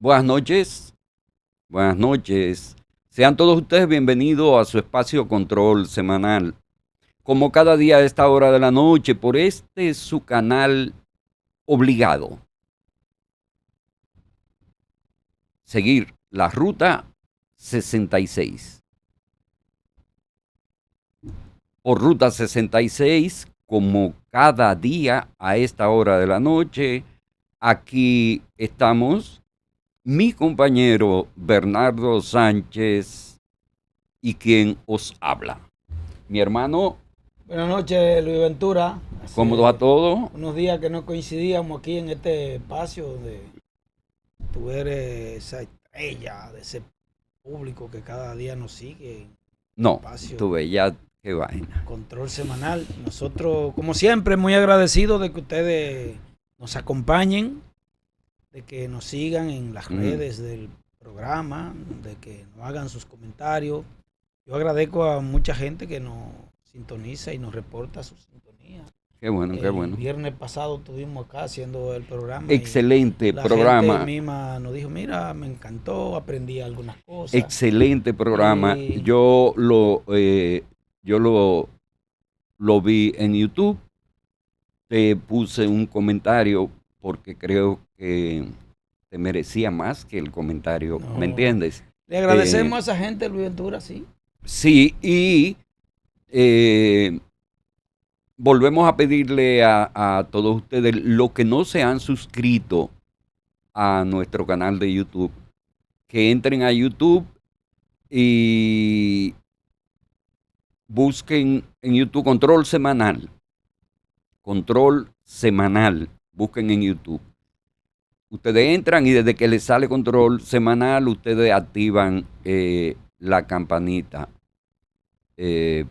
Buenas noches, buenas noches. Sean todos ustedes bienvenidos a su espacio Control Semanal. Como cada día a esta hora de la noche, por su canal obligado. Seguir la ruta 66. Por ruta 66, como cada día a esta hora de la noche, aquí estamos mi compañero Bernardo Sánchez y quien os habla. Mi hermano. Buenas noches, Luis Ventura. ¿Cómo va todo? Unos días que no coincidíamos aquí en este espacio donde tú eres esa estrella de ese público que cada día nos sigue. No, tú ves, ya qué vaina. Control Semanal. Nosotros, como siempre, muy agradecidos de que ustedes nos acompañen, de que nos sigan en las redes del programa, de que nos hagan sus comentarios. Yo agradezco a mucha gente que nos sintoniza y nos reporta su sintonía. Qué bueno, qué bueno. El viernes pasado estuvimos acá haciendo el programa. Excelente programa. La gente misma nos dijo, mira, me encantó, aprendí algunas cosas. Excelente programa. Yo lo vi en YouTube. Te puse un comentario porque creo que te merecía más que el comentario. No. ¿Me entiendes? Le agradecemos a esa gente, Luis Ventura, sí. Sí, y volvemos a pedirle a todos ustedes, los que no se han suscrito a nuestro canal de YouTube, que entren a YouTube y busquen en YouTube Control Semanal. Control Semanal, busquen en YouTube. Ustedes entran y desde que les sale Control Semanal, ustedes activan la campanita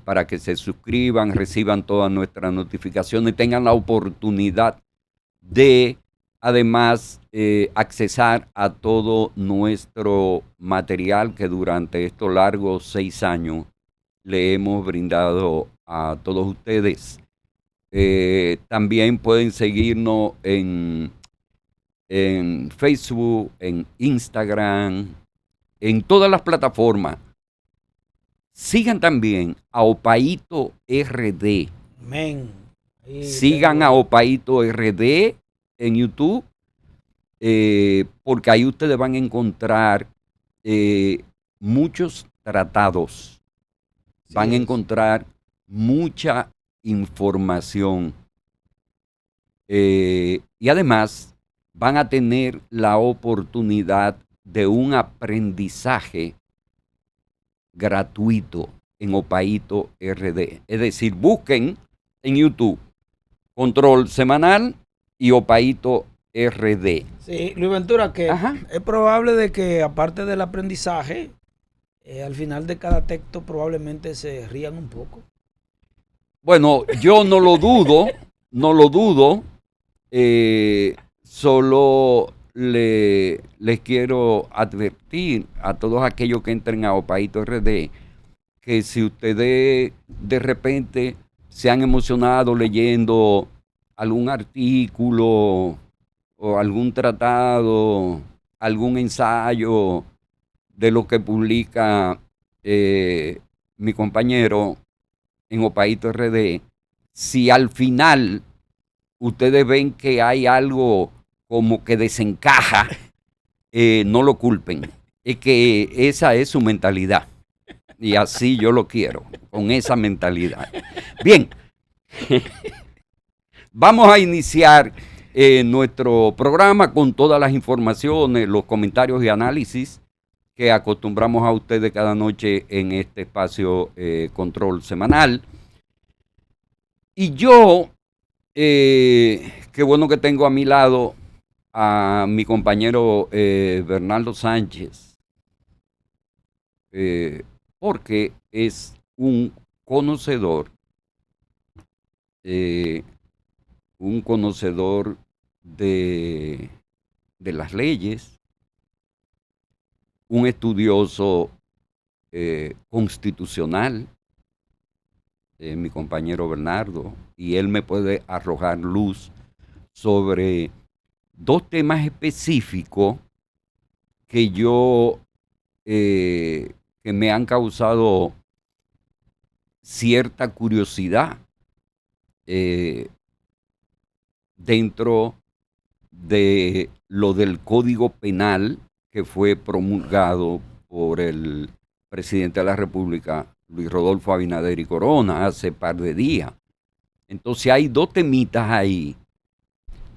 para que se suscriban, reciban todas nuestras notificaciones, tengan la oportunidad de, además, accesar a todo nuestro material que durante estos largos 6 años le hemos brindado a todos ustedes. También pueden seguirnos en Facebook, en Instagram, en todas las plataformas. Sigan también a Opaito RD. Amén. Sigan a Opaito RD en YouTube, porque ahí ustedes van a encontrar muchos tratados. Sí, van a encontrar mucha información. Y además van a tener la oportunidad de un aprendizaje gratuito en Opaito RD. Es decir, busquen en YouTube Control Semanal y Opaito RD. Sí, Luis Ventura, que es probable de que aparte del aprendizaje, al final de cada texto probablemente se rían un poco. Bueno, yo no lo dudo, no lo dudo. Solo les quiero advertir a todos aquellos que entren a Opaito RD que si ustedes de repente se han emocionado leyendo algún artículo o algún tratado, algún ensayo de lo que publica mi compañero en Opaito RD, si al final ustedes ven que hay algo como que desencaja, no lo culpen. Es que esa es su mentalidad. Y así yo lo quiero, con esa mentalidad. Bien, vamos a iniciar nuestro programa con todas las informaciones, los comentarios y análisis que acostumbramos a ustedes cada noche en este espacio Control Semanal. Y yo, qué bueno que tengo a mi lado a mi compañero Bernardo Sánchez, porque es un conocedor de las leyes, un estudioso constitucional, mi compañero Bernardo, y él me puede arrojar luz sobre dos temas específicos que yo, que me han causado cierta curiosidad dentro de lo del Código Penal que fue promulgado por el presidente de la República, Luis Rodolfo Abinader y Corona, hace par de días. Entonces hay dos temitas ahí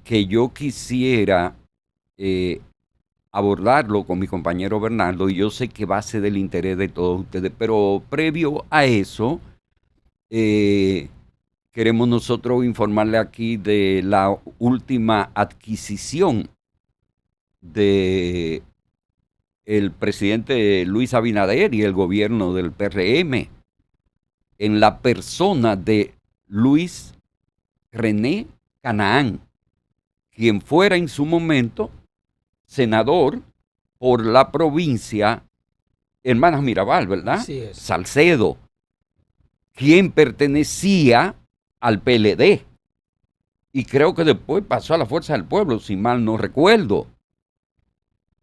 que yo quisiera abordarlo con mi compañero Bernardo, y yo sé que va a ser del interés de todos ustedes, pero previo a eso, queremos nosotros informarle aquí de la última adquisición de el presidente Luis Abinader y el gobierno del PRM en la persona de Luis René Canaán, quien fuera en su momento senador por la provincia Hermanas Mirabal, ¿verdad? Así es. Salcedo, quien pertenecía al PLD y creo que después pasó a la Fuerza del Pueblo, si mal no recuerdo.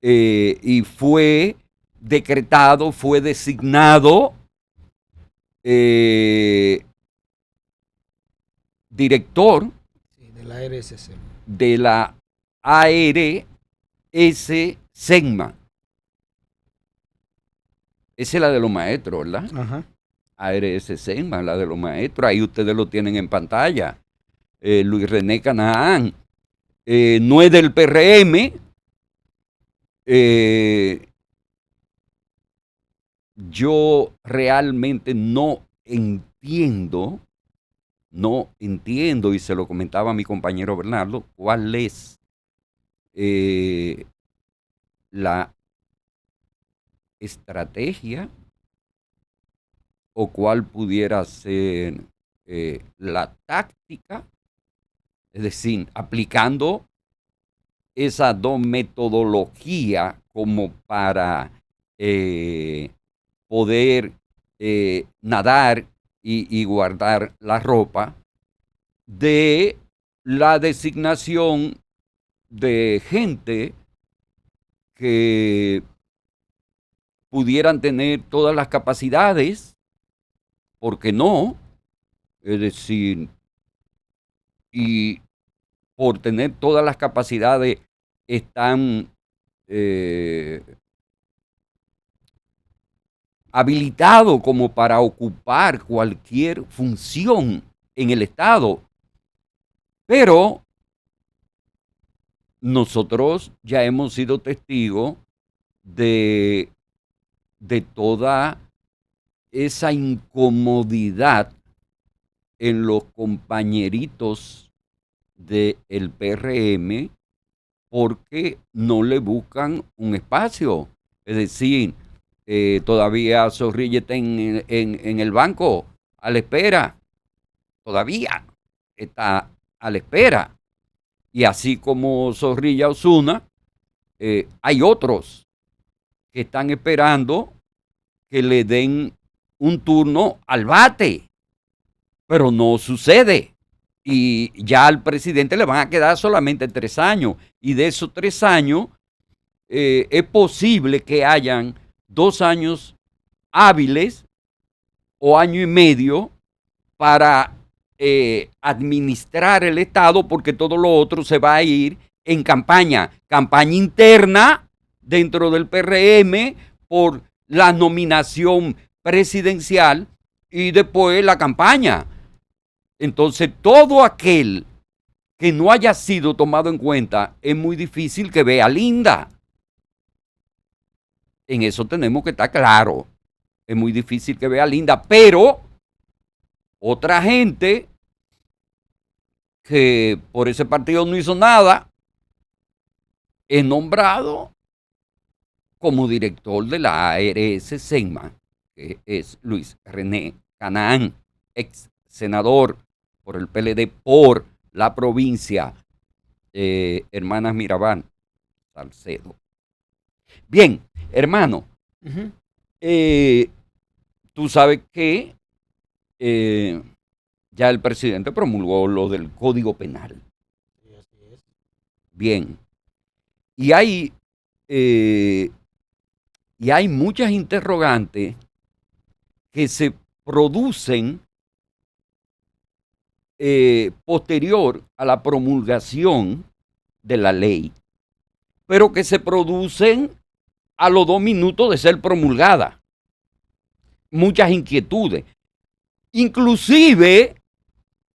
Y fue decretado, fue designado director de la ARS de la ARS Senma. Esa es la de los maestros, ¿verdad? Ajá. ARS Senma, la de los maestros. Ahí ustedes lo tienen en pantalla. Luis René Canaán. No es del PRM. Yo realmente no entiendo, y se lo comentaba a mi compañero Bernardo, cuál es la estrategia o cuál pudiera ser la táctica, es decir, aplicando esas dos metodologías como para poder nadar y guardar la ropa, de la designación de gente que pudieran tener todas las capacidades, porque no, es decir, y por tener todas las capacidades están habilitados como para ocupar cualquier función en el Estado. Pero nosotros ya hemos sido testigos de toda esa incomodidad en los compañeritos del PRM porque no le buscan un espacio. Es decir, todavía Zorrilla está en el banco a la espera. Todavía está a la espera. Y así como Zorrilla Osuna, hay otros que están esperando que le den un turno al bate. Pero no sucede. Y ya al presidente le van a quedar solamente 3 años. Y de esos 3 años, es posible que hayan 2 años hábiles o año y medio para administrar el Estado, porque todo lo otro se va a ir en campaña interna dentro del PRM por la nominación presidencial y después la campaña. Entonces, todo aquel que no haya sido tomado en cuenta, es muy difícil que vea linda. En eso tenemos que estar claros. Es muy difícil que vea linda, pero otra gente que por ese partido no hizo nada, es nombrado como director de la ARS Senma, que es Luis René Canaán, ex senador por el PLD por la provincia Hermanas Mirabal, Salcedo. Bien, hermano, tú sabes que ya el presidente promulgó lo del Código Penal. Bien. Y hay Y hay muchas interrogantes que se producen posterior a la promulgación de la ley, pero que se producen a los 2 minutos de ser promulgada. Muchas inquietudes. Inclusive,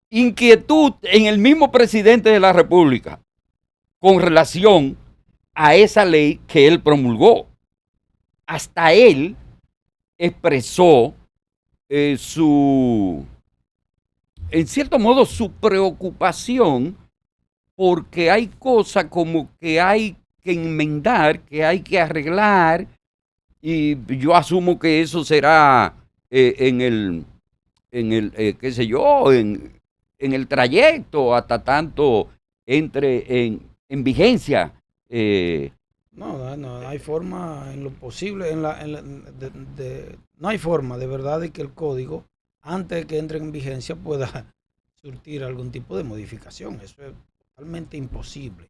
inquietud en el mismo presidente de la República con relación a esa ley que él promulgó. Hasta él expresó en cierto modo, su preocupación porque hay cosas como que hay que enmendar, que hay que arreglar, y yo asumo que eso será en el qué sé yo, en el trayecto hasta tanto entre en vigencia. No hay forma en lo posible, no hay forma de verdad de que el código, antes de que entre en vigencia, pueda surtir algún tipo de modificación. Eso es totalmente imposible.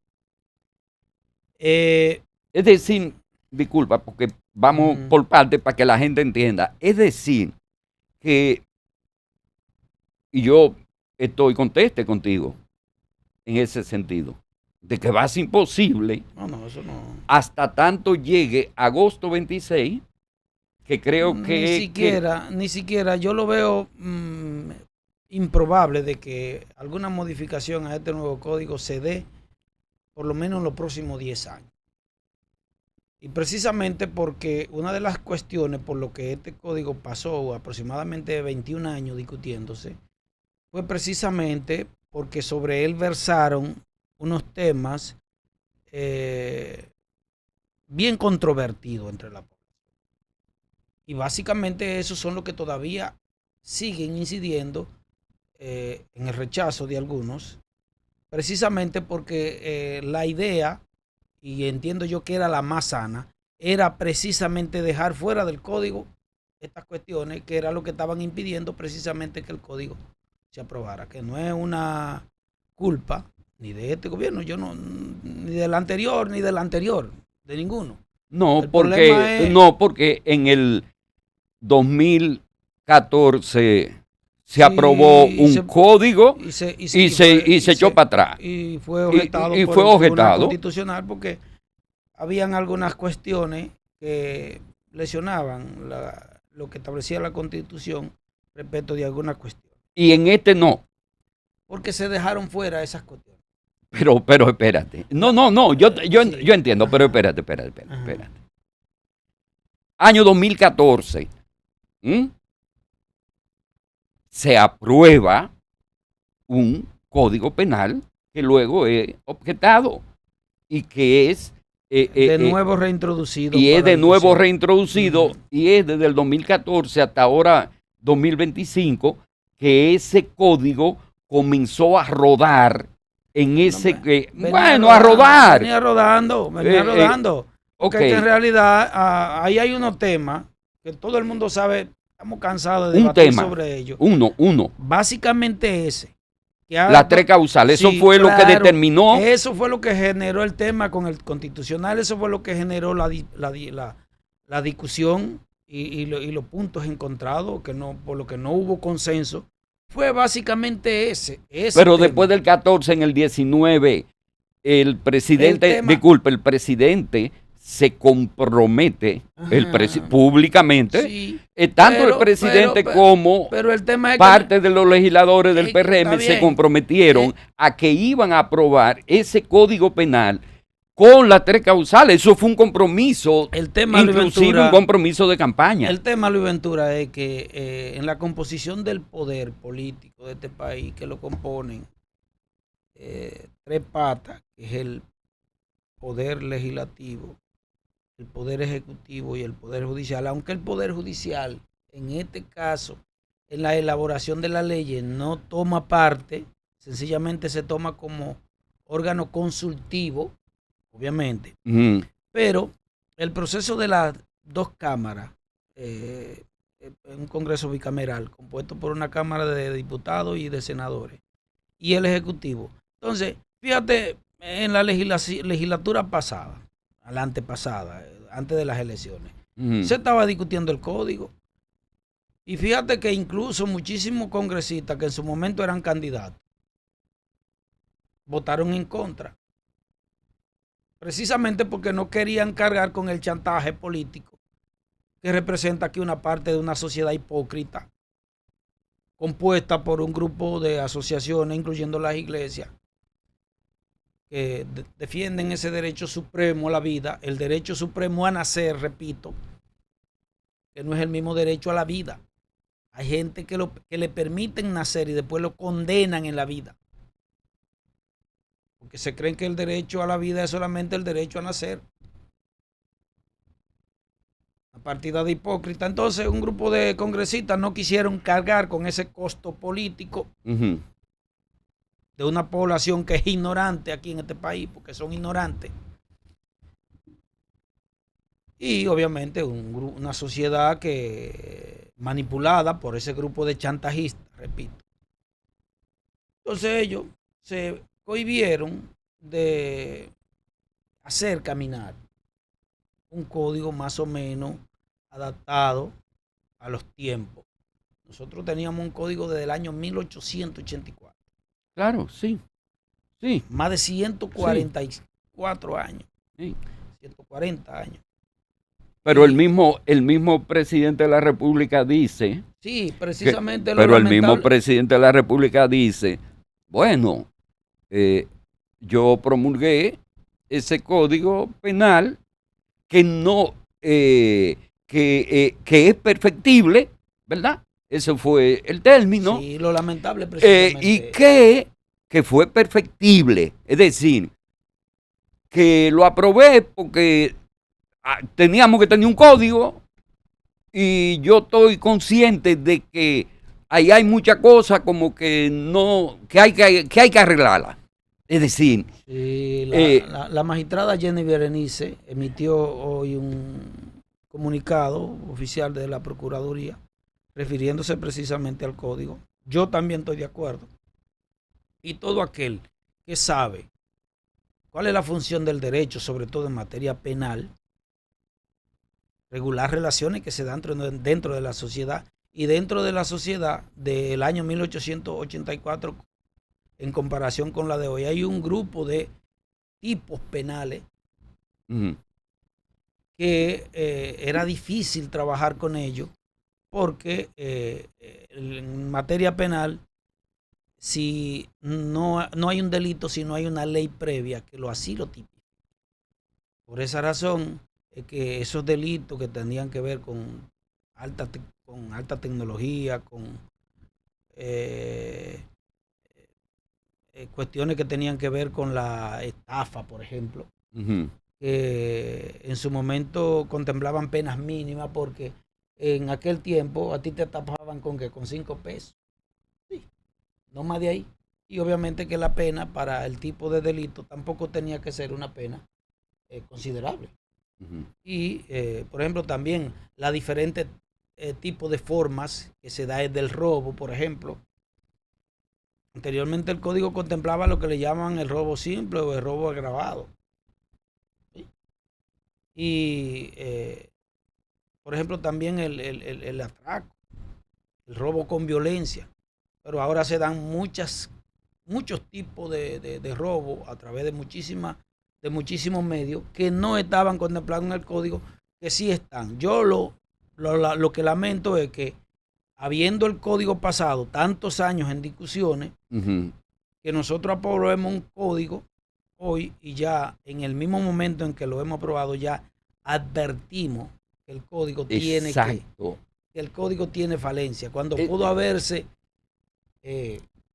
Es decir, disculpa, porque vamos por parte para que la gente entienda. Es decir, que, y yo estoy conteste contigo en ese sentido, de que va a ser imposible eso no. Hasta tanto llegue agosto 26, que creo Ni siquiera yo lo veo improbable de que alguna modificación a este nuevo código se dé por lo menos en los próximos 10 años. Y precisamente porque una de las cuestiones por lo que este código pasó aproximadamente 21 años discutiéndose fue precisamente porque sobre él versaron unos temas bien controvertidos entre la población. Y básicamente esos son los que todavía siguen incidiendo en el rechazo de algunos, precisamente porque la idea, y entiendo yo que era la más sana, era precisamente dejar fuera del código estas cuestiones que era lo que estaban impidiendo precisamente que el código se aprobara, que no es una culpa ni de este gobierno, ni del anterior, de ninguno. No, porque en el 2014 se aprobó un código y se echó para atrás. Y fue objetado por el Tribunal Constitucional porque habían algunas cuestiones que lesionaban lo que establecía la Constitución respecto de alguna cuestión. Y en este no. Porque se dejaron fuera esas cuestiones. Pero espérate. No, yo entiendo, pero espérate. Año 2014. Se aprueba un código penal que luego es objetado y que es de nuevo reintroducido. Y es de nuevo reintroducido y es desde el 2014 hasta ahora 2025 que ese código comenzó a rodar en ese a rodar. Venía rodando. Porque en realidad ahí hay unos temas que todo el mundo sabe, estamos cansados de debatir sobre ellos. Uno. Básicamente ese. Las 3 causales, eso fue lo que determinó. Eso fue lo que generó el tema con el constitucional, eso fue lo que generó la discusión y los puntos encontrados, por lo que no hubo consenso. Fue básicamente ese Pero tema. Después del 14, en el 19, el presidente se compromete públicamente, tanto el presidente como el tema es parte de los legisladores del PRM se comprometieron a que iban a aprobar ese código penal con las 3 causales. Eso fue un compromiso, inclusive un compromiso de campaña. El tema, Luis Ventura, es que en la composición del poder político de este país, que lo componen 3 patas, que es el poder legislativo, el poder ejecutivo y el poder judicial, aunque el poder judicial en este caso en la elaboración de las leyes no toma parte, sencillamente se toma como órgano consultivo, obviamente, pero el proceso de las 2 cámaras, un Congreso bicameral compuesto por una Cámara de Diputados y de Senadores y el Ejecutivo. Entonces, fíjate, en la legislatura pasada, la antepasada, antes de las elecciones, Se estaba discutiendo el código. Y fíjate que incluso muchísimos congresistas que en su momento eran candidatos votaron en contra. Precisamente porque no querían cargar con el chantaje político que representa aquí una parte de una sociedad hipócrita compuesta por un grupo de asociaciones, incluyendo las iglesias, que defienden ese derecho supremo a la vida, el derecho supremo a nacer, repito, que no es el mismo derecho a la vida. Hay gente que le permiten nacer y después lo condenan en la vida. Porque se creen que el derecho a la vida es solamente el derecho a nacer. Una partida de hipócrita. Entonces, un grupo de congresistas no quisieron cargar con ese costo político de una población que es ignorante aquí en este país, porque son ignorantes. Y obviamente una sociedad que manipulada por ese grupo de chantajistas, repito. Entonces ellos se cohibieron de hacer caminar un código más o menos adaptado a los tiempos. Nosotros teníamos un código desde el año 1884. Claro, sí. Sí. Más de 144 años. Sí. 140 años. Pero el mismo presidente de la República dice... Sí, precisamente pero el mismo presidente de la República dice, bueno, yo promulgué ese código penal que no, que es perfectible, ¿verdad? Ese fue el término. Sí, lo lamentable precisamente. Y que fue perfectible, es decir, que lo aprobé porque teníamos que tener un código y yo estoy consciente de que ahí hay muchas cosas como que no, que hay que arreglarla. Es decir, sí, la magistrada Jenny Berenice emitió hoy un comunicado oficial de la Procuraduría refiriéndose precisamente al código. Yo también estoy de acuerdo. Y todo aquel que sabe cuál es la función del derecho, sobre todo en materia penal, regular relaciones que se dan dentro de la sociedad y dentro de la sociedad del año 1884 en comparación con la de hoy. Hay un grupo de tipos penales que era difícil trabajar con ellos porque en materia penal, si no hay un delito, si no hay una ley previa que así lo tipifique. Por esa razón es que esos delitos que tenían que ver con alta tecnología, con cuestiones que tenían que ver con la estafa, por ejemplo, que en su momento contemplaban penas mínimas porque en aquel tiempo a ti te tapaban con 5 pesos. Sí, no más de ahí. Y obviamente que la pena para el tipo de delito tampoco tenía que ser una pena considerable. Y, por ejemplo, también la diferentes tipos de formas que se da del robo, por ejemplo. Anteriormente el código contemplaba lo que le llaman el robo simple o el robo agravado. ¿Sí? Y, por ejemplo, también el atraco, el robo con violencia. Pero ahora se dan muchos tipos de robo a través de muchísimos medios que no estaban contemplados en el código, que sí están. Yo lo que lamento es que, habiendo el código pasado tantos años en discusiones, que nosotros aprobemos un código hoy y ya en el mismo momento en que lo hemos aprobado ya advertimos que el código tiene el código tiene falencia, cuando pudo haberse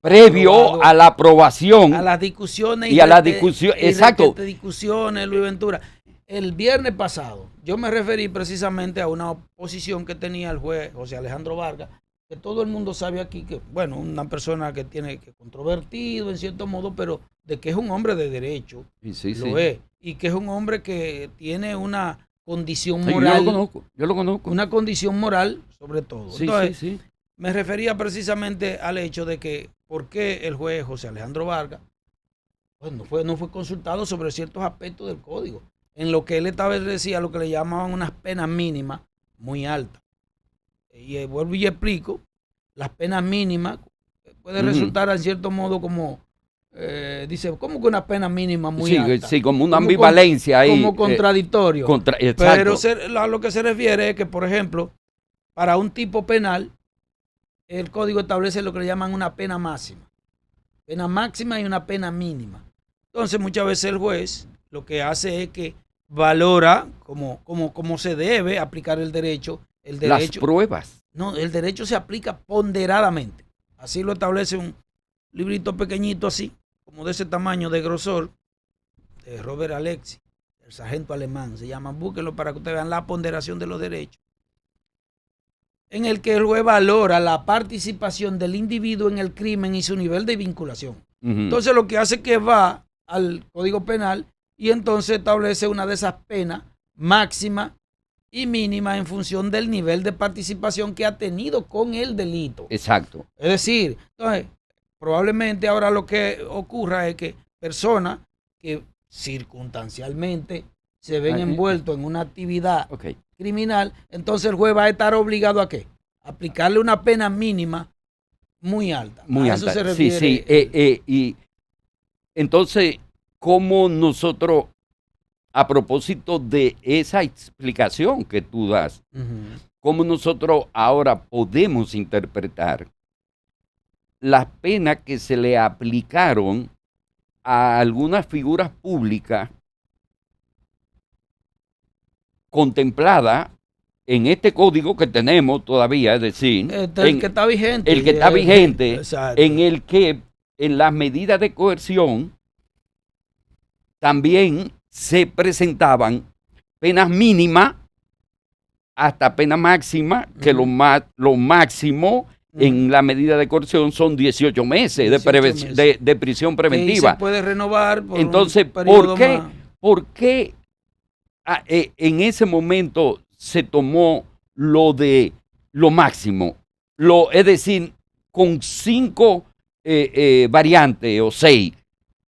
previo a la aprobación, a las discusiones y a la discusión, exacto, discusiones, Luis Ventura. El viernes pasado yo me referí precisamente a una oposición que tenía el juez José Alejandro Vargas, que todo el mundo sabe aquí que, bueno, una persona que tiene que controvertido en cierto modo, pero de que es un hombre de derecho, lo es, y que es un hombre que tiene una condición moral. Yo lo conozco. Una condición moral, sobre todo. Entonces, me refería precisamente al hecho de que por qué el juez José Alejandro Vargas pues no fue consultado sobre ciertos aspectos del código. en lo que él establecía lo que le llamaban unas penas mínimas muy altas. Y vuelvo y explico, las penas mínimas puede resultar en cierto modo como, dice, ¿cómo que una pena mínima muy alta? Sí, como una ambivalencia ahí. Como contradictorio. Pero a lo que se refiere es que, por ejemplo, para un tipo penal, el código establece lo que le llaman una pena máxima. Pena máxima y una pena mínima. Entonces, muchas veces el juez lo que hace es que valora como se debe aplicar el derecho. Las pruebas. No, el derecho se aplica ponderadamente. Así lo establece un librito pequeñito así, como de ese tamaño, de grosor, de Robert Alexis, el sargento alemán. Se llama, búsquenlo para que ustedes vean la ponderación de los derechos. En el que el juez valora la participación del individuo en el crimen y su nivel de vinculación. Entonces lo que hace es que va al Código Penal y entonces establece una de esas penas máxima y mínima en función del nivel de participación que ha tenido con el delito. Exacto. Es decir, entonces, probablemente ahora lo que ocurra es que personas que circunstancialmente se ven envueltos en una actividad criminal, entonces el juez va a estar obligado a ¿qué? Aplicarle una pena mínima muy alta. Muy alta. Eso se refiere. Sí. Y entonces, ¿cómo nosotros, a propósito de esa explicación que tú das, cómo nosotros ahora podemos interpretar las penas que se le aplicaron a algunas figuras públicas contempladas en este código que tenemos todavía, es decir, el que está vigente. El que está vigente, en el que en las medidas de coerción también se presentaban penas mínimas hasta pena máxima, que lo máximo en la medida de coerción son 18 meses, de prisión preventiva. Y se puede renovar por entonces, un periodo ¿por qué en ese momento se tomó lo de lo máximo? Es decir, con 5 variantes o 6,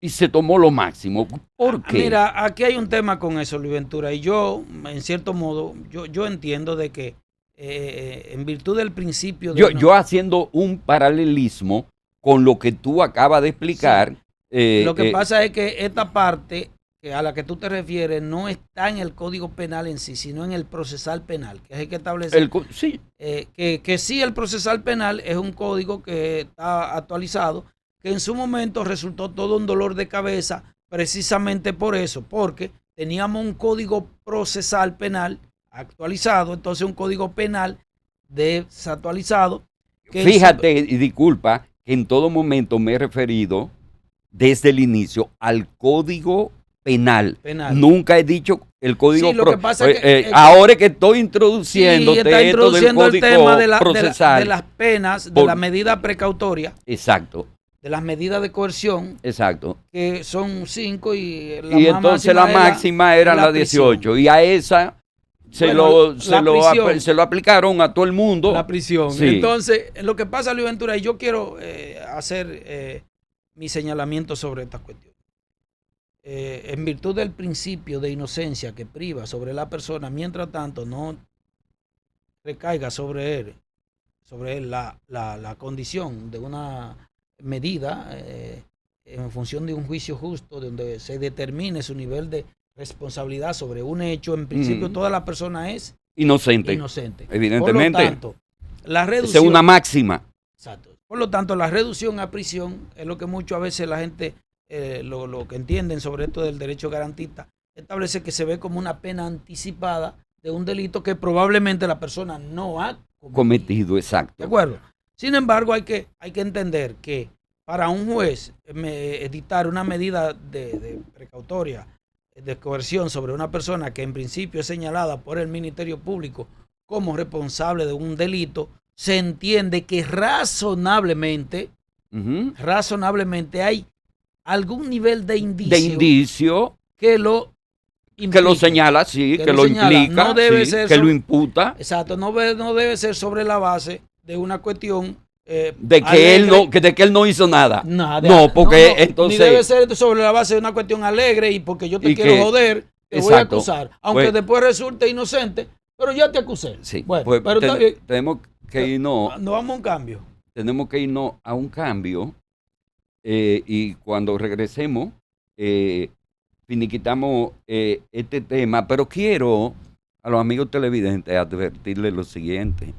y se tomó lo máximo. ¿Por qué? Mira, aquí hay un tema con eso, Luis Ventura, y yo, en cierto modo, yo entiendo de que en virtud del principio de yo haciendo un paralelismo con lo que tú acabas de explicar. Sí. Lo que pasa es que esta parte a la que tú te refieres no está en el Código Penal en sí, sino en el procesal penal, que es el que establece sí. Que sí, el procesal penal es un código que está actualizado, que en su momento resultó todo un dolor de cabeza precisamente por eso, porque teníamos un código procesal penal actualizado, entonces un código penal desactualizado. Fíjate, y disculpa, que en todo momento me he referido desde el inicio al código penal. Nunca he dicho el código ahora es que estoy introduciéndote esto del código el tema de procesal. De las penas, de la medida precautoria. Exacto. De las medidas de coerción. Exaclo. Que son 5 y entonces la máxima era la 18. Y a esa se lo aplicaron a todo el mundo. La prisión. Sí. Entonces, lo que pasa, Luis Ventura, y yo quiero hacer mi señalamiento sobre esta cuestión. En virtud del principio de inocencia que priva sobre la persona, mientras tanto no recaiga sobre él la condición de una medida en función de un juicio justo, donde se determine su nivel de responsabilidad sobre un hecho, en principio toda la persona es inocente. Evidentemente. Por lo tanto, la reducción es una máxima. Exacto. Por lo tanto, la reducción a prisión es lo que muchas veces la gente lo que entienden sobre esto del derecho garantista, establece que se ve como una pena anticipada de un delito que probablemente la persona no ha cometido. Exacto. ¿De acuerdo? Sin embargo, hay que entender que para un juez dictar una medida de precautoria, de coerción sobre una persona que en principio es señalada por el Ministerio Público como responsable de un delito, se entiende que razonablemente hay algún nivel de indicio que lo señala, sí, que lo implica, no debe ser que lo imputa. Exacto, no debe ser sobre la base de una cuestión de que él no hizo nada. No, porque entonces ni debe ser sobre la base de una cuestión alegre y porque yo te quiero joder, te voy a Exacto. acusar. Aunque Pues, después resulte inocente, pero ya te acusé. sí, Bueno, pues pero está bien. tenemos que irnos, No vamos a un cambio. a un cambio y cuando regresemos finiquitamos este tema, pero quiero a los amigos televidentes advertirles lo siguiente.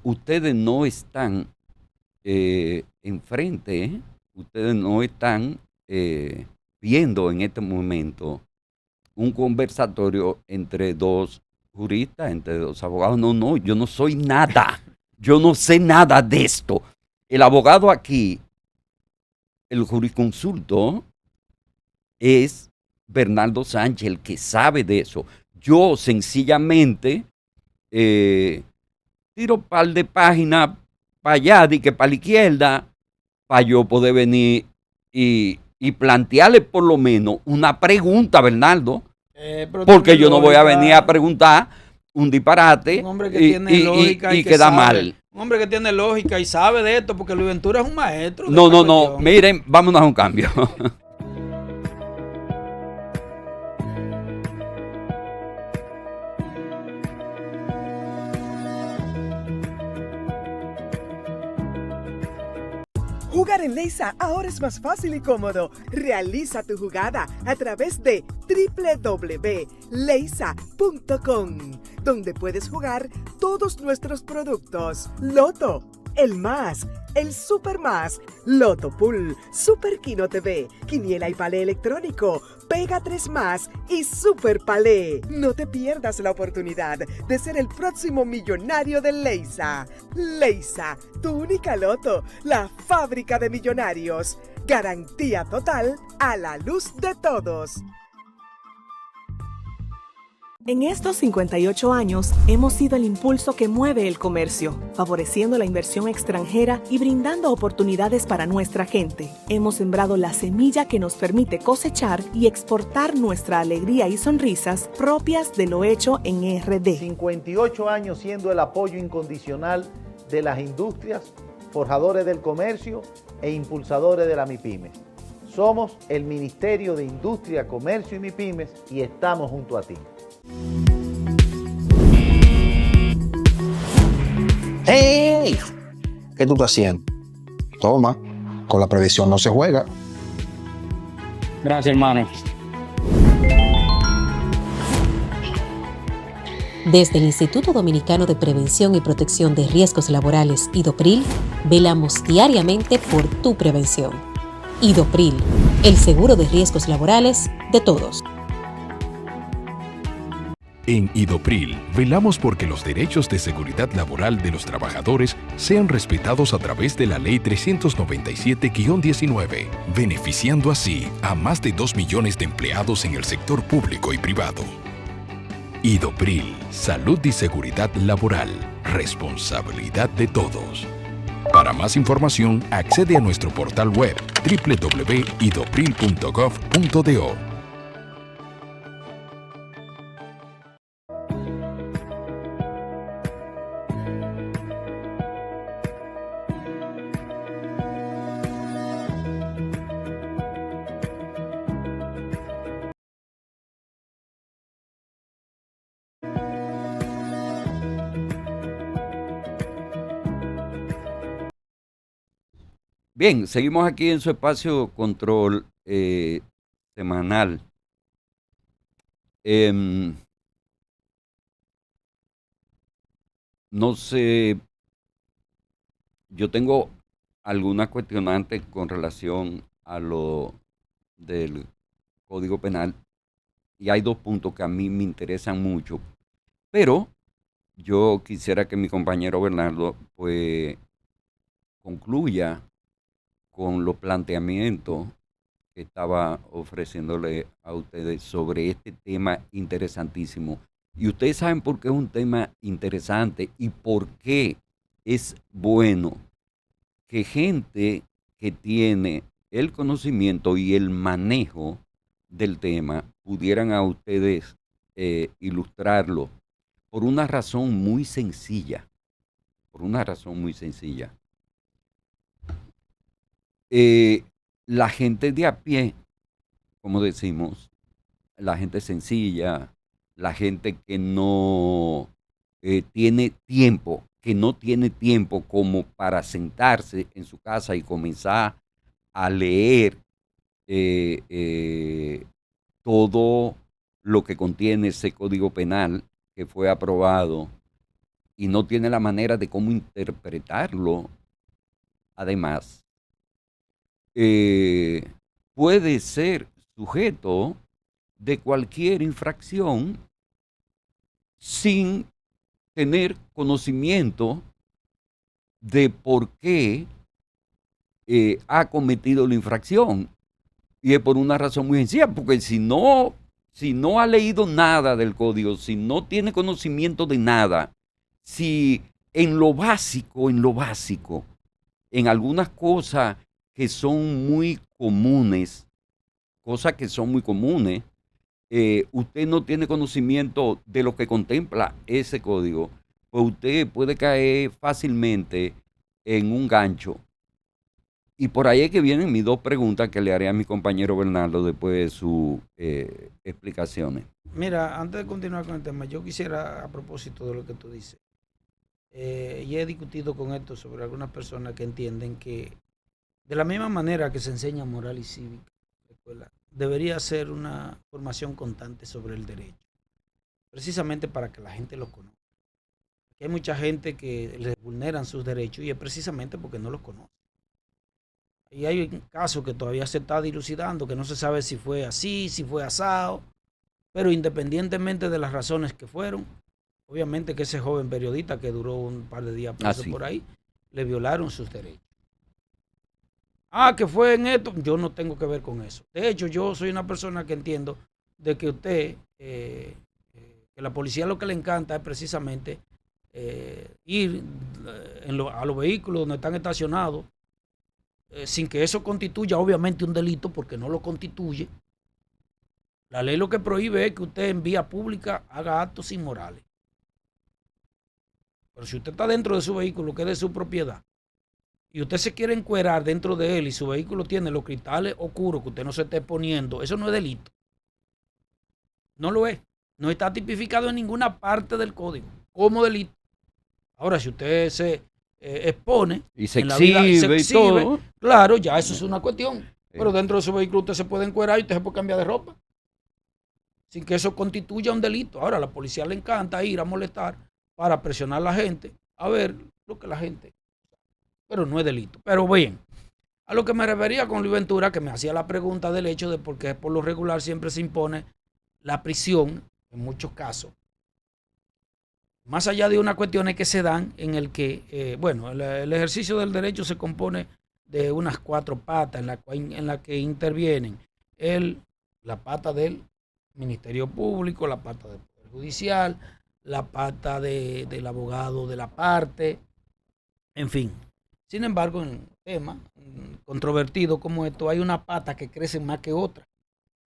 Ustedes no están enfrente, ustedes no están viendo en este momento un conversatorio entre dos juristas, entre dos abogados. No, yo no soy nada. Yo no sé nada de esto. El abogado aquí, el jurisconsulto, es Bernardo Sánchez, el que sabe de eso. Yo sencillamente tiro un par de páginas para allá, que para la izquierda, para yo poder venir y plantearle por lo menos una pregunta, Bernardo, porque yo no voy a venir a preguntar un disparate un hombre que tiene lógica y queda mal. Un hombre que tiene lógica y sabe de esto, porque Luis Ventura es un maestro. No, miren, vámonos a un cambio. Jugar en Leisa ahora es más fácil y cómodo. Realiza tu jugada a través de www.leisa.com, donde puedes jugar todos nuestros productos. Loto, el Más, el Super Más, Loto Pool, Super Kino TV, Quiniela y Palé electrónico, Pega 3 Más y Super Palé. No te pierdas la oportunidad de ser el próximo millonario de Leisa. Leisa, tu única Loto, la fábrica de millonarios. Garantía total a la luz de todos. En estos 58 años hemos sido el impulso que mueve el comercio, favoreciendo la inversión extranjera y brindando oportunidades para nuestra gente. Hemos sembrado la semilla que nos permite cosechar y exportar nuestra alegría y sonrisas propias de lo hecho en RD. 58 años siendo el apoyo incondicional de las industrias, forjadores del comercio e impulsadores de la MIPYME. Somos el Ministerio de Industria, Comercio y MIPYMES y estamos junto a ti. ¡Hey! ¿Qué tú estás haciendo? Toma, con la previsión no se juega. Gracias, hermano. Desde el Instituto Dominicano de Prevención y Protección de Riesgos Laborales, IDOPRIL, velamos diariamente por tu prevención. IDOPRIL, el seguro de riesgos laborales de todos. En IDOPRIL, velamos porque los derechos de seguridad laboral de los trabajadores sean respetados a través de la Ley 397-19, beneficiando así a más de 2 millones de empleados en el sector público y privado. IDOPRIL, salud y seguridad laboral, responsabilidad de todos. Para más información, accede a nuestro portal web www.idopril.gov.do. Bien, seguimos aquí en su espacio control semanal. No sé, yo tengo algunas cuestionantes con relación a lo del Código Penal y hay dos puntos que a mí me interesan mucho, pero yo quisiera que mi compañero Bernardo pues concluya con los planteamientos que estaba ofreciéndole a ustedes sobre este tema interesantísimo. Y ustedes saben por qué es un tema interesante y por qué es bueno que gente que tiene el conocimiento y el manejo del tema pudieran a ustedes ilustrarlo por una razón muy sencilla. Por una razón muy sencilla. La gente de a pie, como decimos, la gente sencilla, la gente que no tiene tiempo, que no tiene tiempo como para sentarse en su casa y comenzar a leer todo lo que contiene ese Código Penal que fue aprobado y no tiene la manera de cómo interpretarlo. Además, puede ser sujeto de cualquier infracción sin tener conocimiento de por qué ha cometido la infracción. Y es por una razón muy sencilla, porque si no ha leído nada del código, si no tiene conocimiento de nada, si en lo básico, en algunas cosas que son muy comunes, usted no tiene conocimiento de lo que contempla ese código, pues usted puede caer fácilmente en un gancho. Y por ahí es que vienen mis dos preguntas que le haré a mi compañero Bernardo después de sus explicaciones. Mira, antes de continuar con el tema, yo quisiera, a propósito de lo que tú dices, y he discutido con esto sobre algunas personas que entienden que de la misma manera que se enseña moral y cívica en la escuela, debería ser una formación constante sobre el derecho, precisamente para que la gente lo conozca. Hay mucha gente que les vulneran sus derechos y es precisamente porque no los conoce. Y hay casos que todavía se está dilucidando, que no se sabe si fue así, si fue asado, pero independientemente de las razones que fueron, obviamente que ese joven periodista que duró un par de días preso por ahí, le violaron sus derechos. Que fue en esto, yo no tengo que ver con eso. De hecho, yo soy una persona que entiendo de que usted, que la policía lo que le encanta es precisamente ir a los vehículos donde están estacionados, sin que eso constituya obviamente un delito, porque no lo constituye. La ley lo que prohíbe es que usted en vía pública haga actos inmorales. Pero si usted está dentro de su vehículo, que es de su propiedad, y usted se quiere encuerar dentro de él y su vehículo tiene los cristales oscuros que usted no se esté poniendo, eso no es delito. No lo es. No está tipificado en ninguna parte del código como delito. Ahora, si usted se expone y se en la exhibe, vida y se y exhibe, todo, claro, ya eso es una cuestión. Pero dentro de su vehículo usted se puede encuerar y usted se puede cambiar de ropa sin que eso constituya un delito. Ahora, a la policía le encanta ir a molestar para presionar a la gente a ver lo que la gente, pero no es delito. Pero bien, a lo que me refería con Luis Ventura, que me hacía la pregunta del hecho de por qué por lo regular siempre se impone la prisión en muchos casos, más allá de unas cuestiones que se dan en el que, el ejercicio del derecho se compone de unas 4 patas en la que intervienen la pata del Ministerio Público, la pata del Poder Judicial, la pata del abogado de la parte, en fin. Sin embargo, en un tema controvertido como esto, hay una pata que crece más que otra.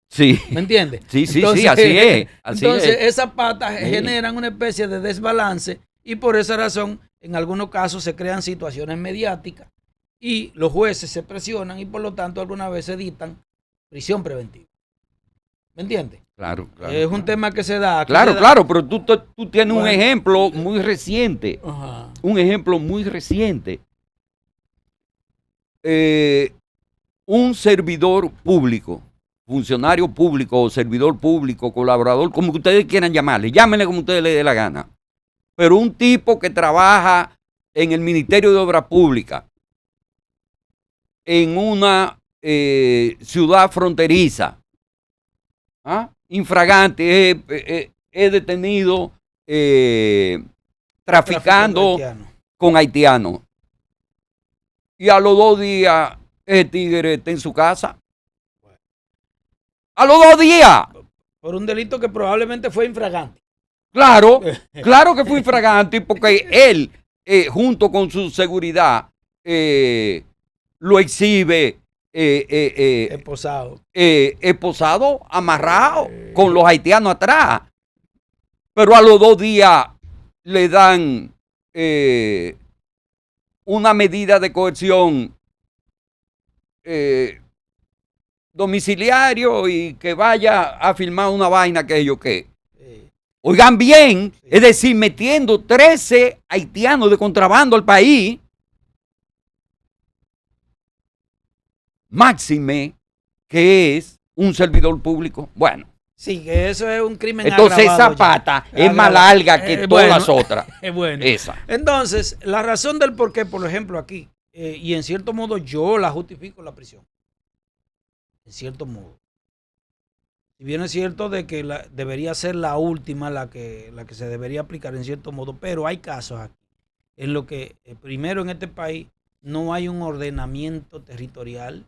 Sí. ¿Me entiendes? Sí, entonces, así es. Entonces, esas patas generan una especie de desbalance y por esa razón, en algunos casos se crean situaciones mediáticas y los jueces se presionan y por lo tanto algunas veces dictan prisión preventiva. ¿Me entiendes? Claro. Es un tema que se da. Claro, pero tú tienes un ejemplo muy reciente. Ajá. Un ejemplo muy reciente. Un servidor público, funcionario público o servidor público, colaborador, como que ustedes quieran llamarle, llámenle como ustedes les dé la gana. Pero un tipo que trabaja en el Ministerio de Obras Públicas, en una ciudad fronteriza, infragante, es detenido traficando con haitianos. Y a los 2 días, ese tigre está en su casa. A los 2 días. Por un delito que probablemente fue infragante. Claro que fue infragante, porque él, junto con su seguridad, lo exhibe esposado, amarrado, con los haitianos atrás. Pero a los 2 días le dan una medida de coerción domiciliario y que vaya a firmar una vaina que yo qué. Oigan bien, es decir, metiendo 13 haitianos de contrabando al país. Máxime que es un servidor público. Bueno. Sí, que eso es un crimen entonces agravado. Esa pata es más larga que todas las otras. Bueno. Esa. Entonces, la razón del por qué, por ejemplo, aquí, y en cierto modo yo la justifico la prisión. En cierto modo. Si bien es cierto de que debería ser la última la que se debería aplicar en cierto modo, pero hay casos aquí en lo que, primero en este país, no hay un ordenamiento territorial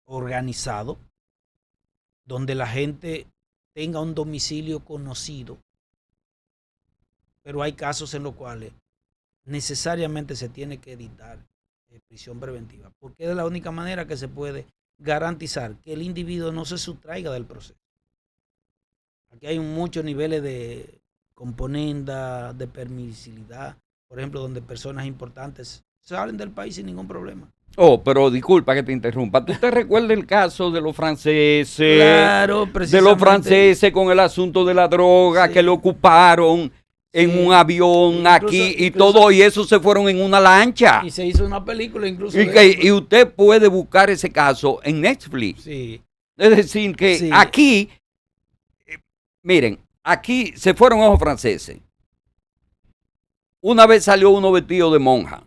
organizado donde la gente tenga un domicilio conocido, pero hay casos en los cuales necesariamente se tiene que dictar prisión preventiva, porque es la única manera que se puede garantizar que el individuo no se sustraiga del proceso. Aquí hay muchos niveles de componenda, de permisibilidad, por ejemplo, donde personas importantes salen del país sin ningún problema. Oh, pero disculpa que te interrumpa. ¿Tú te recuerdas el caso de los franceses? Claro, precisamente. De los franceses con el asunto de la droga, sí, que lo ocuparon en un avión aquí y todo, y eso se fueron en una lancha. Y se hizo una película incluso. Y usted puede buscar ese caso en Netflix. Sí. Es decir, que aquí, miren, aquí se fueron ojos franceses. Una vez salió uno vestido de monja,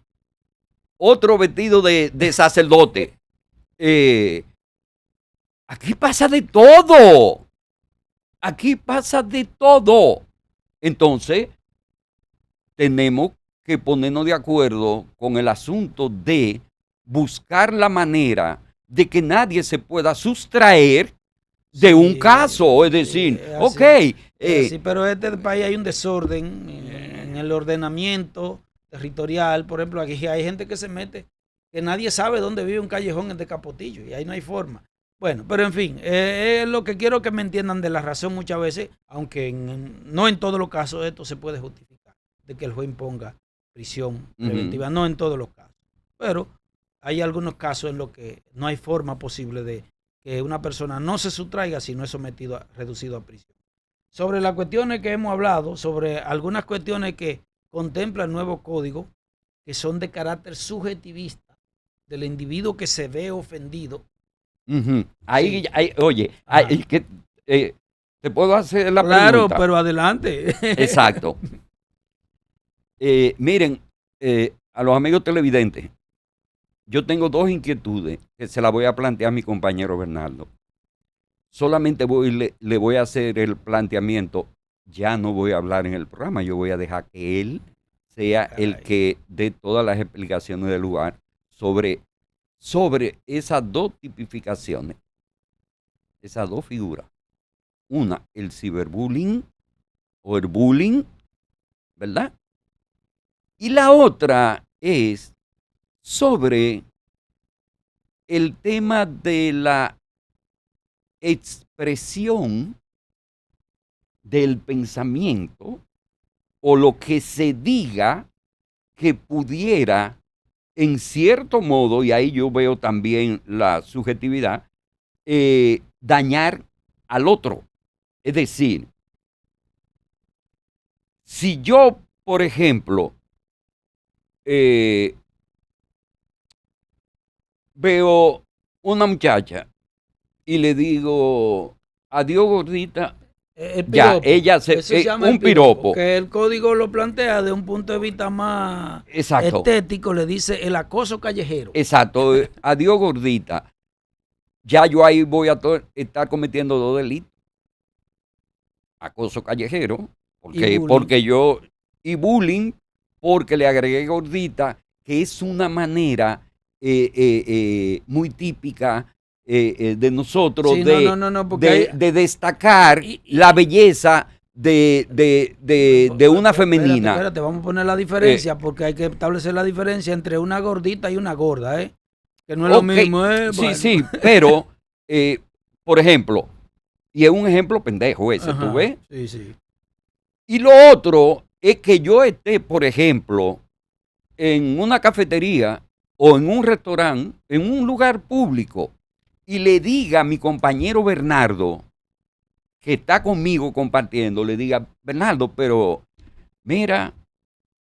otro vestido de sacerdote. Aquí pasa de todo. Aquí pasa de todo. Entonces, tenemos que ponernos de acuerdo con el asunto de buscar la manera de que nadie se pueda sustraer de un caso. Es decir, sí, pero en este país hay un desorden en el ordenamiento territorial. Por ejemplo, aquí hay gente que se mete, que nadie sabe dónde vive un callejón de Capotillo, y ahí no hay forma. Bueno, pero en fin, es lo que quiero que me entiendan de la razón muchas veces, aunque no en todos los casos esto se puede justificar, de que el juez imponga prisión preventiva, no en todos los casos. Pero hay algunos casos en los que no hay forma posible de que una persona no se sustraiga si no es reducido a prisión. Sobre las cuestiones que hemos hablado, sobre algunas cuestiones que contempla el nuevo código, que son de carácter subjetivista, del individuo que se ve ofendido. Ahí, oye, ¿te puedo hacer la pregunta? Claro, pero adelante. Exacto. Miren, a los amigos televidentes, yo tengo dos inquietudes que se las voy a plantear a mi compañero Bernardo. Solamente le voy a hacer el planteamiento. Ya no voy a hablar en el programa, yo voy a dejar que él sea el que dé todas las explicaciones del lugar sobre esas dos tipificaciones, esas dos figuras. Una, el ciberbullying o el bullying, ¿verdad? Y la otra es sobre el tema de la expresión del pensamiento o lo que se diga que pudiera, en cierto modo, y ahí yo veo también la subjetividad, dañar al otro. Es decir, si yo, por ejemplo, veo una muchacha y le digo, adiós gordita, ya, ella se llama un piropo. Que el código lo plantea de un punto de vista más estético, le dice el acoso callejero. Exacto, adiós gordita. Ya yo ahí voy a estar cometiendo dos delitos. Acoso callejero, y bullying, porque le agregué gordita, que es una manera muy típica de nosotros de destacar la belleza de una femenina. Espérate, vamos a poner la diferencia, porque hay que establecer la diferencia entre una gordita y una gorda, que no es lo mismo. Sí, pero, por ejemplo, y es un ejemplo pendejo ese, ¿tú ves? Sí. Y lo otro es que yo esté, por ejemplo, en una cafetería o en un restaurante, en un lugar público, y le diga a mi compañero Bernardo, que está conmigo compartiendo, le diga, Bernardo, pero mira,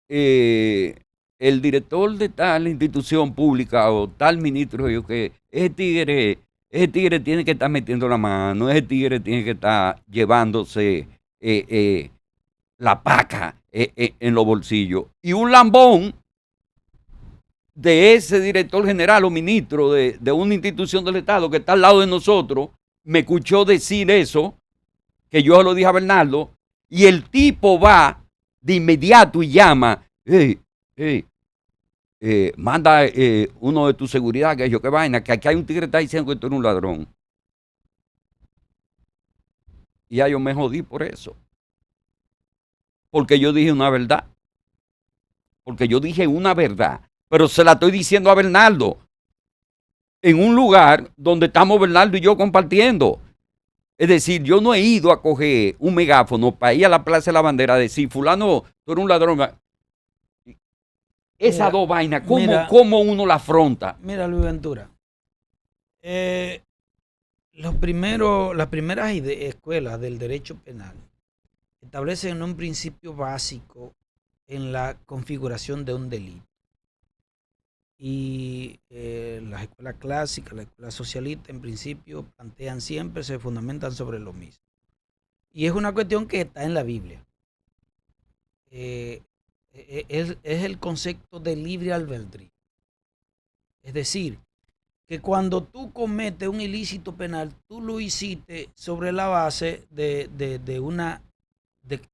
el director de tal institución pública o tal ministro, yo que ese tigre tiene que estar metiendo la mano, ese tigre tiene que estar llevándose la paca en los bolsillos. Y un lambón de ese director general o ministro de una institución del Estado que está al lado de nosotros, me escuchó decir eso, que yo lo dije a Bernardo, y el tipo va de inmediato y llama, manda uno de tu seguridad, que yo, qué vaina, que aquí hay un tigre que está diciendo que tú eres un ladrón. Y ya yo me jodí por eso. Porque yo dije una verdad. Pero se la estoy diciendo a Bernardo. En un lugar donde estamos Bernardo y yo compartiendo. Es decir, yo no he ido a coger un megáfono para ir a la Plaza de la Bandera a decir, fulano, tú eres un ladrón. Esas dos vainas, ¿cómo uno la afronta? Mira, Luis Ventura. Las primeras escuelas del derecho penal establecen un principio básico en la configuración de un delito. Y las escuelas clásicas, las escuelas socialistas, en principio plantean siempre, se fundamentan sobre lo mismo. Y es una cuestión que está en la Biblia. Es el concepto de libre albedrío. Es decir, que cuando tú cometes un ilícito penal, tú lo hiciste sobre la base de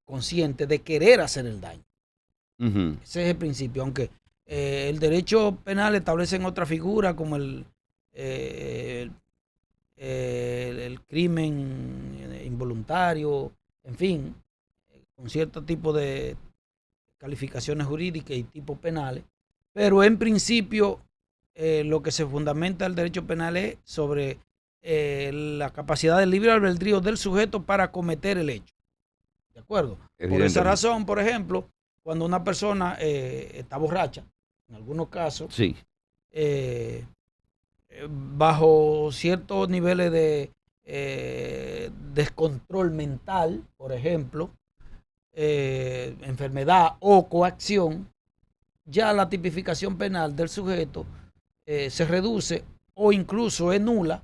consciente de querer hacer el daño. Uh-huh. Ese es el principio, aunque el derecho penal establece en otra figura como el crimen involuntario, en fin, con cierto tipo de calificaciones jurídicas y tipos penales, pero en principio lo que se fundamenta el derecho penal es sobre la capacidad del libre albedrío del sujeto para cometer el hecho. ¿De acuerdo? Por esa razón, por ejemplo, cuando una persona está borracha, en algunos casos, sí, bajo ciertos niveles de descontrol mental, por ejemplo, enfermedad o coacción, ya la tipificación penal del sujeto se reduce o incluso es nula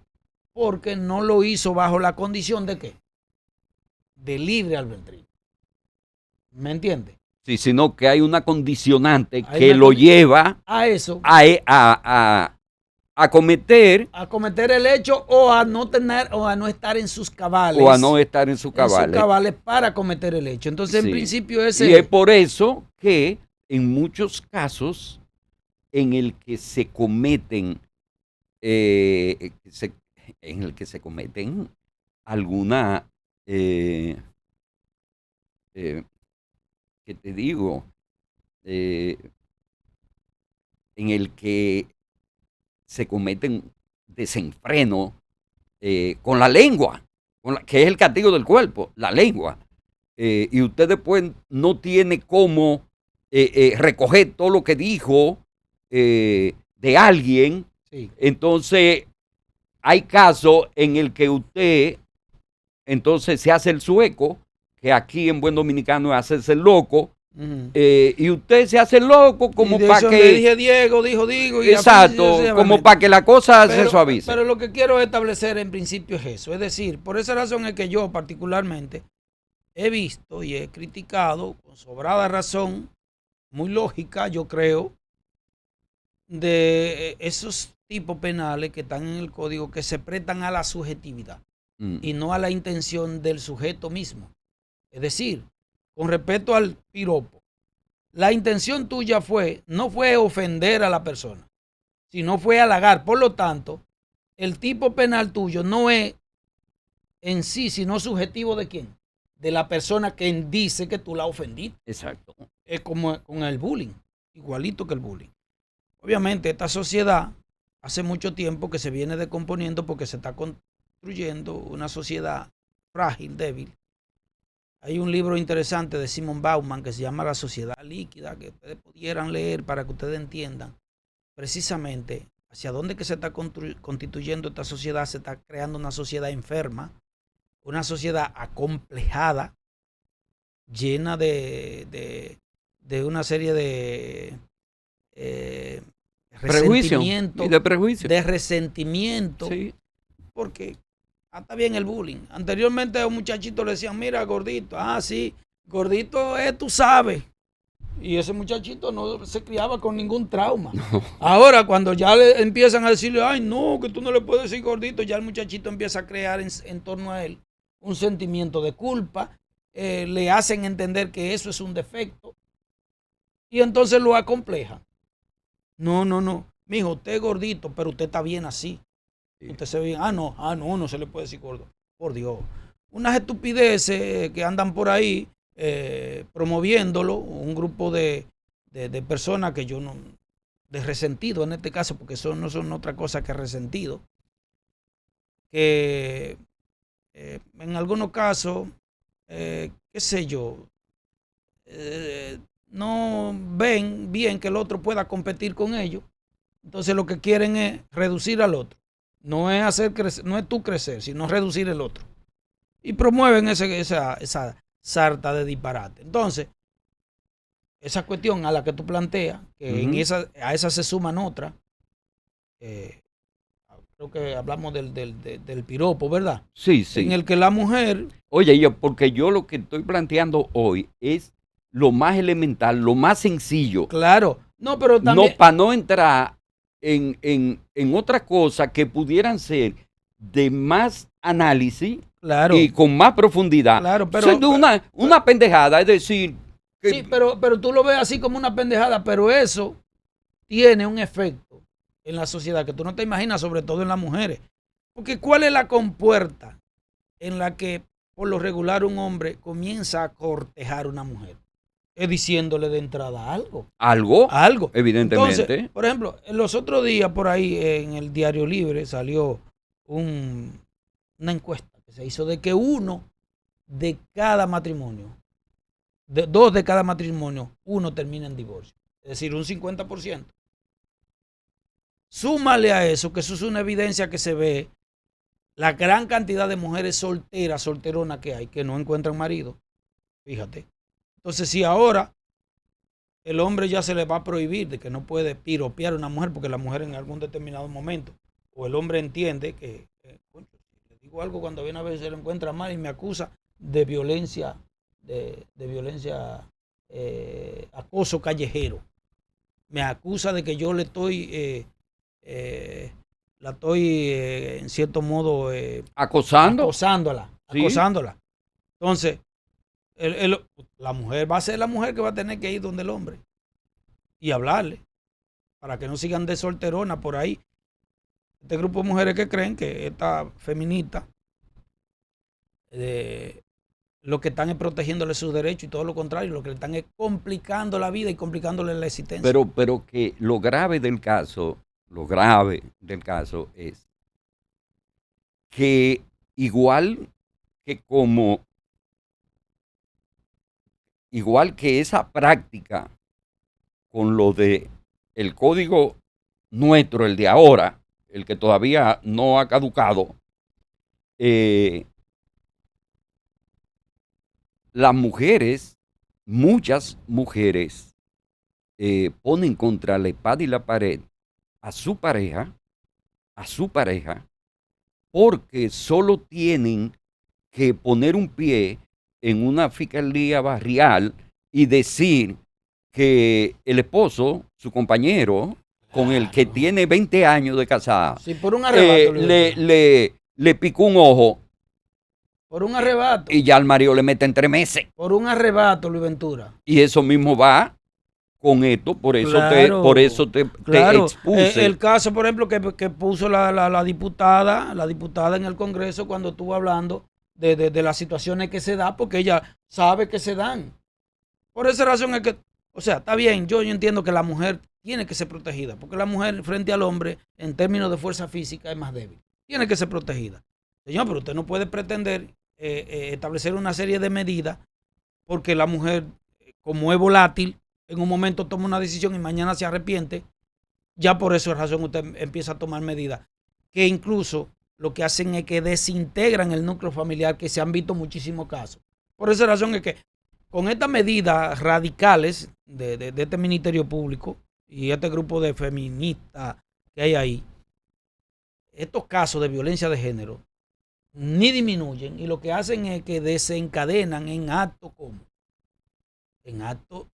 porque no lo hizo bajo la condición de ¿qué? De libre albedrío. ¿Me entiende? Sí, sino que hay una condicionante que lo lleva a eso, a cometer el hecho o a no estar en sus cabales. O a no estar en sus cabales. Para cometer el hecho. Entonces, sí, en principio y es por eso que en muchos casos en el que se cometen alguna ¿qué te digo? En el que se cometen desenfreno con la lengua, que es el castigo del cuerpo, la lengua. Y usted después no tiene cómo recoger todo lo que dijo de alguien. Sí. Entonces, hay casos en el que usted entonces se hace el sueco, que aquí en buen dominicano es hacerse el loco, uh-huh. Y usted se hace el loco como para que... dije Diego, dijo Diego. Y exacto, como para que la cosa se suavice. Pero lo que quiero establecer en principio es eso. Es decir, por esa razón es que yo particularmente he visto y he criticado con sobrada razón, muy lógica, yo creo, de esos tipos penales que están en el código que se prestan a la subjetividad y no a la intención del sujeto mismo. Es decir, con respecto al piropo, la intención tuya no fue ofender a la persona, sino fue halagar. Por lo tanto, el tipo penal tuyo no es en sí, sino subjetivo ¿de quién? De la persona que dice que tú la ofendiste. Exacto. Es como con el bullying, igualito que el bullying. Obviamente, esta sociedad hace mucho tiempo que se viene descomponiendo porque se está construyendo una sociedad frágil, débil. Hay un libro interesante de Simon Bauman que se llama La Sociedad Líquida, que ustedes pudieran leer para que ustedes entiendan precisamente hacia dónde que se está constituyendo esta sociedad. Se está creando una sociedad enferma, una sociedad acomplejada, llena de una serie de resentimiento. Y de prejuicio. De resentimiento. Sí. Porque está bien el bullying. Anteriormente a un muchachito le decían, mira, gordito. Ah, sí, gordito es, tú sabes. Y ese muchachito no se criaba con ningún trauma. No. Ahora, cuando ya le empiezan a decirle, ay, no, que tú no le puedes decir gordito, ya el muchachito empieza a crear en torno a él un sentimiento de culpa. Le hacen entender que eso es un defecto. Y entonces lo acompleja. No. Mijo, usted es gordito, pero usted está bien así. Sí. Usted se ve bien. No se le puede decir gordo. Por Dios. Unas estupideces que andan por ahí promoviéndolo, un grupo de personas que yo no, de resentido en este caso, porque no son otra cosa que resentido, que en algunos casos, qué sé yo, no ven bien que el otro pueda competir con ellos, entonces lo que quieren es reducir al otro, no es hacer crecer, no es tú crecer, sino reducir el otro, y promueven esa sarta de disparate. Entonces, esa cuestión a la que tú planteas, que a esa se suman otras, creo que hablamos del piropo, ¿verdad? Sí. En el que la mujer... Oye, porque yo lo que estoy planteando hoy es lo más elemental, lo más sencillo. Claro. No, pero también... No, para no entrar en otras cosas que pudieran ser de más análisis. Claro. Y con más profundidad. Claro, pero... Siendo una pendejada, es decir... Que, sí, pero tú lo ves así como una pendejada, pero eso tiene un efecto en la sociedad que tú no te imaginas, sobre todo en las mujeres. Porque ¿cuál es la compuerta en la que por lo regular un hombre comienza a cortejar a una mujer? Es diciéndole de entrada algo. ¿Algo? Evidentemente. Entonces, por ejemplo, en los otros días por ahí en el Diario Libre salió una encuesta que se hizo de que dos de cada matrimonio, uno termina en divorcio. Es decir, un 50%. Súmale a eso, que eso es una evidencia que se ve, la gran cantidad de mujeres solteronas que hay, que no encuentran marido. Fíjate. Entonces, si ahora el hombre ya se le va a prohibir de que no puede piropear a una mujer, porque la mujer en algún determinado momento, o el hombre entiende que, le digo algo cuando viene a ver se lo encuentra mal y me acusa de violencia, acoso callejero. Me acusa de que yo le estoy, la estoy en cierto modo acosándola. Entonces, la mujer va a ser la mujer que va a tener que ir donde el hombre y hablarle para que no sigan de solterona por ahí. Este grupo de mujeres que creen que esta feminista lo que están es protegiéndole sus derechos y todo lo contrario, lo que le están es complicando la vida y complicándole la existencia. Pero que lo grave del caso es que igual que esa práctica con lo de el código nuestro, el de ahora, el que todavía no ha caducado, las mujeres, muchas mujeres, ponen contra la espada y la pared a su pareja, porque solo tienen que poner un pie en una fiscalía barrial y decir que el esposo, su compañero, con el que tiene 20 años de casada, sí, por un arrebato, le picó un ojo. Por un arrebato. Y ya al marido le meten 3 meses. Por un arrebato, Luis Ventura. Y eso mismo va con esto, por eso te expuse. El caso, por ejemplo, que puso la diputada en el Congreso cuando estuvo hablando de las situaciones que se da, porque ella sabe que se dan. Por esa razón es que, o sea, está bien, yo entiendo que la mujer tiene que ser protegida, porque la mujer frente al hombre, en términos de fuerza física, es más débil. Tiene que ser protegida. Señor, pero usted no puede pretender establecer una serie de medidas porque la mujer, como es volátil, en un momento toma una decisión y mañana se arrepiente ya por esa razón usted empieza a tomar medidas que incluso lo que hacen es que desintegran el núcleo familiar, que se han visto muchísimos casos. Por esa razón es que con estas medidas radicales de este Ministerio Público y este grupo de feministas que hay ahí, estos casos de violencia de género ni disminuyen, y lo que hacen es que desencadenan en actos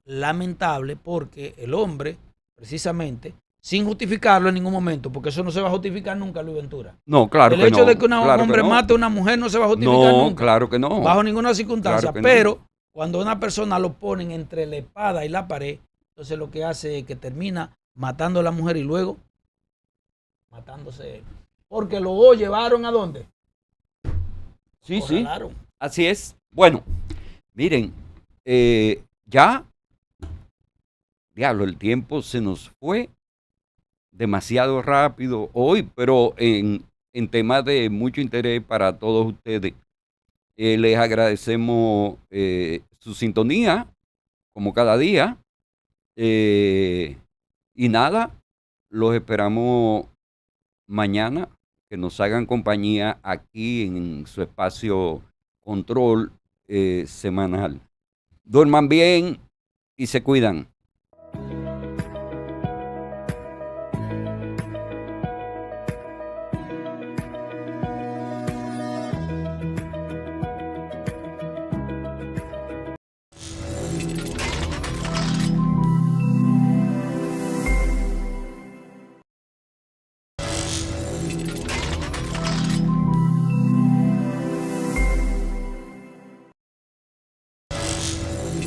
lamentables, porque el hombre, precisamente, sin justificarlo en ningún momento, porque eso no se va a justificar nunca, Luis Ventura. No, claro que no. El hecho de que un claro hombre que no. mate a una mujer no se va a justificar No, nunca. claro que no. Bajo ninguna circunstancia. Claro que Pero no. cuando una persona lo ponen entre la espada y la pared, entonces lo que hace es que termina matando a la mujer y luego matándose él. Porque lo llevaron ¿a dónde? Sí, sí. Corralaron. Así es. Bueno, miren, ya, diablo, el tiempo se nos fue demasiado rápido hoy, pero en temas de mucho interés para todos ustedes. Les agradecemos su sintonía, como cada día. Y nada, los esperamos mañana, que nos hagan compañía aquí en su espacio Control semanal. Duerman bien y se cuidan.